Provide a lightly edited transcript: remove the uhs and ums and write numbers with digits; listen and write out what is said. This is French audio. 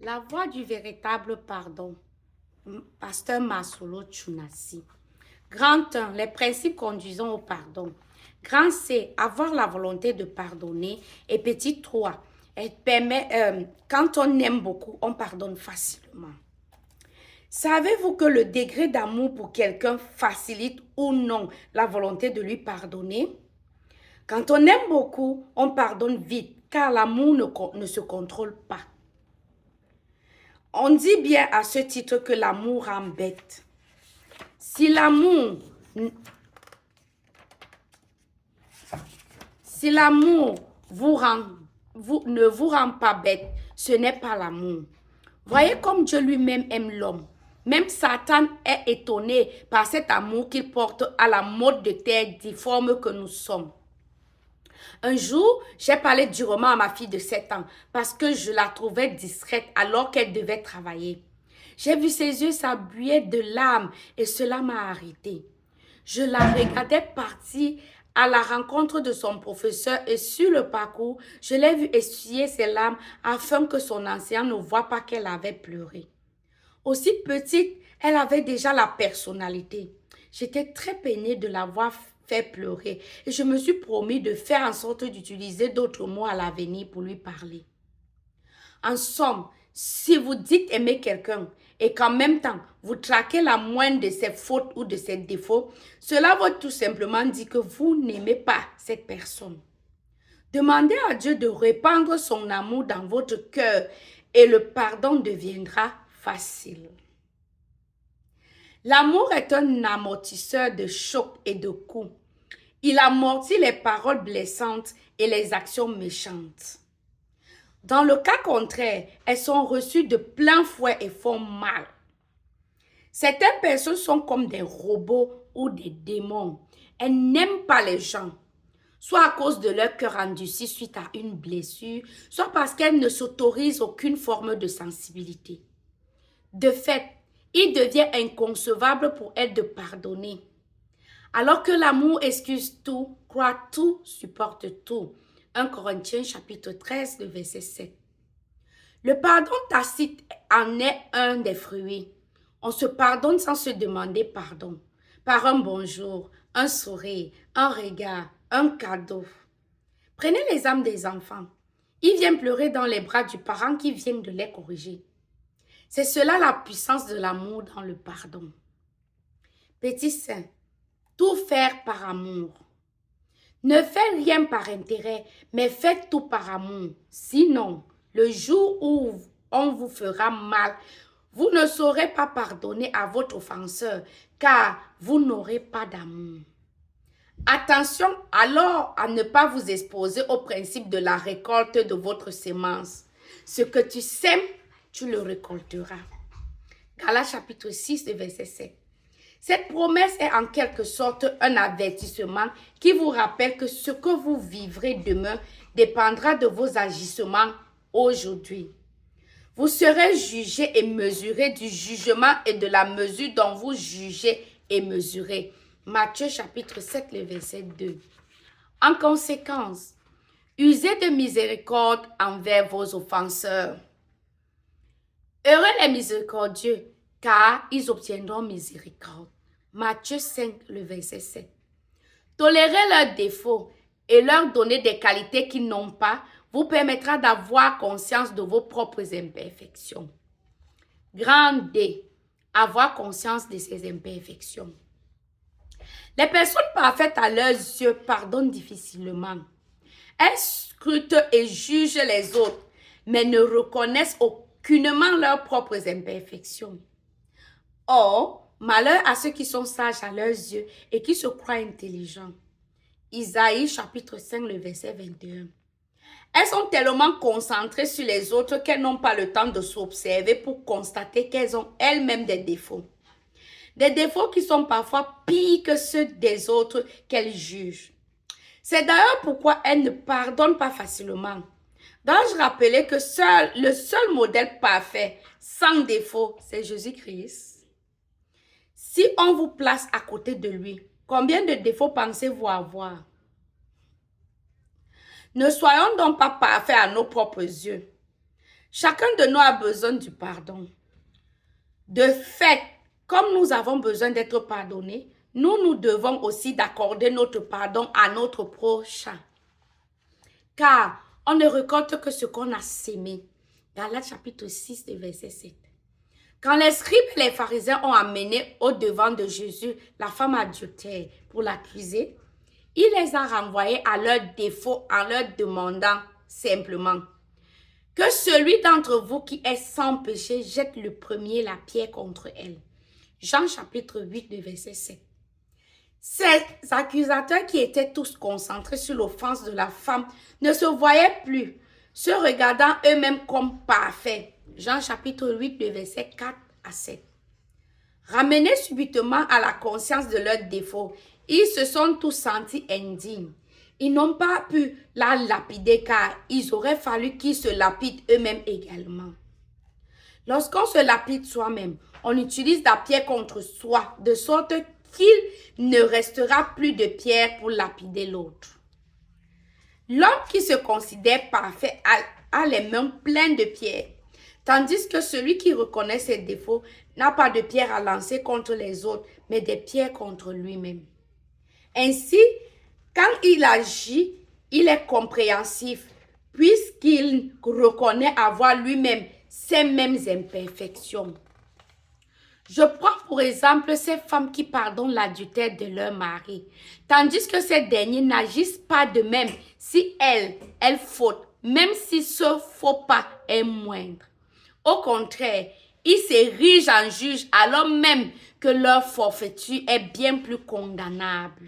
La voie du véritable pardon. Pasteur Masolo Tchounassi. Grand 1, les principes conduisant au pardon. Grand C, avoir la volonté de pardonner. Et petit 3, elle permet, quand on aime beaucoup, on pardonne facilement. Savez-vous que le degré d'amour pour quelqu'un facilite ou non la volonté de lui pardonner? Quand on aime beaucoup, on pardonne vite, car l'amour ne se contrôle pas. On dit bien à ce titre que l'amour rend bête. Si l'amour ne vous rend pas bête, ce n'est pas l'amour. Voyez comme Dieu lui-même aime l'homme. Même Satan est étonné par cet amour qu'il porte à la mode de terre difforme que nous sommes. Un jour, j'ai parlé durement à ma fille de 7 ans parce que je la trouvais discrète alors qu'elle devait travailler. J'ai vu ses yeux s'abbuer de larmes et cela m'a arrêté. Je la regardais partir à la rencontre de son professeur et sur le parcours, je l'ai vu essuyer ses larmes afin que son enseignant ne voie pas qu'elle avait pleuré. Aussi petite, elle avait déjà la personnalité. J'étais très peinée de l'avoir fait pleurer et je me suis promis de faire en sorte d'utiliser d'autres mots à l'avenir pour lui parler. En somme, si vous dites aimer quelqu'un et qu'en même temps, vous traquez la moindre de ses fautes ou de ses défauts, cela veut tout simplement dire que vous n'aimez pas cette personne. Demandez à Dieu de répandre son amour dans votre cœur et le pardon deviendra facile. L'amour est un amortisseur de chocs et de coups. Il amortit les paroles blessantes et les actions méchantes. Dans le cas contraire, elles sont reçues de plein fouet et font mal. Certaines personnes sont comme des robots ou des démons. Elles n'aiment pas les gens, soit à cause de leur cœur endurci suite à une blessure, soit parce qu'elles ne s'autorisent aucune forme de sensibilité. De fait, il devient inconcevable pour elles de pardonner. Alors que l'amour excuse tout, croit tout, supporte tout. 1 Corinthiens chapitre 13, le verset 7. Le pardon tacite en est un des fruits. On se pardonne sans se demander pardon. Par un bonjour, un sourire, un regard, un cadeau. Prenez l'exemple des enfants. Ils viennent pleurer dans les bras du parent qui vient de les corriger. C'est cela la puissance de l'amour dans le pardon. Petit saint, tout faire par amour. Ne faites rien par intérêt, mais faites tout par amour. Sinon, le jour où on vous fera mal, vous ne saurez pas pardonner à votre offenseur, car vous n'aurez pas d'amour. Attention alors à ne pas vous exposer au principe de la récolte de votre semence. Ce que tu sèmes, tu le récolteras. Galates chapitre 6, verset 7. Cette promesse est en quelque sorte un avertissement qui vous rappelle que ce que vous vivrez demain dépendra de vos agissements aujourd'hui. Vous serez jugé et mesuré du jugement et de la mesure dont vous jugez et mesurez. Matthieu chapitre 7, le verset 2. En conséquence, usez de miséricorde envers vos offenseurs. Heureux les miséricordieux, car ils obtiendront miséricorde. Matthieu 5, le verset 7. Tolérer leurs défauts et leur donner des qualités qu'ils n'ont pas vous permettra d'avoir conscience de vos propres imperfections. Grand D, avoir conscience de ses imperfections. Les personnes parfaites à leurs yeux pardonnent difficilement. Elles scrutent et jugent les autres, mais ne reconnaissent aucunement leurs propres imperfections. Or, malheur à ceux qui sont sages à leurs yeux et qui se croient intelligents. Isaïe chapitre 5, le verset 21. Elles sont tellement concentrées sur les autres qu'elles n'ont pas le temps de s'observer pour constater qu'elles ont elles-mêmes des défauts. Des défauts qui sont parfois pires que ceux des autres qu'elles jugent. C'est d'ailleurs pourquoi elles ne pardonnent pas facilement. Dois-je rappeler que le seul modèle parfait, sans défaut, c'est Jésus-Christ? Si on vous place à côté de lui, combien de défauts pensez-vous avoir? Ne soyons donc pas parfaits à nos propres yeux. Chacun de nous a besoin du pardon. De fait, comme nous avons besoin d'être pardonnés, nous devons aussi d'accorder notre pardon à notre prochain. Car on ne récolte que ce qu'on a sémé. Galates chapitre 6, verset 7. Quand les scribes et les pharisiens ont amené au devant de Jésus la femme adultère pour l'accuser, il les a renvoyés à leur défaut en leur demandant simplement que celui d'entre vous qui est sans péché jette le premier la pierre contre elle. Jean chapitre 8, verset 7. Ces accusateurs qui étaient tous concentrés sur l'offense de la femme ne se voyaient plus, se regardant eux-mêmes comme parfaits. Jean chapitre 8, verset 4 à 7. Ramenés subitement à la conscience de leurs défauts, ils se sont tous sentis indignes. Ils n'ont pas pu la lapider car il aurait fallu qu'ils se lapident eux-mêmes également. Lorsqu'on se lapide soi-même, on utilise la pierre contre soi, de sorte qu'il ne restera plus de pierre pour lapider l'autre. L'homme qui se considère parfait a les mains pleines de pierres, tandis que celui qui reconnaît ses défauts n'a pas de pierre à lancer contre les autres, mais des pierres contre lui-même. Ainsi, quand il agit, il est compréhensif, puisqu'il reconnaît avoir lui-même ces mêmes imperfections. Je prends pour exemple ces femmes qui pardonnent l'adultère de leur mari, tandis que ces derniers n'agissent pas de même si elles fautent, même si ce faux pas est moindre. Au contraire, ils s'érigent en juges alors même que leur forfaiture est bien plus condamnable.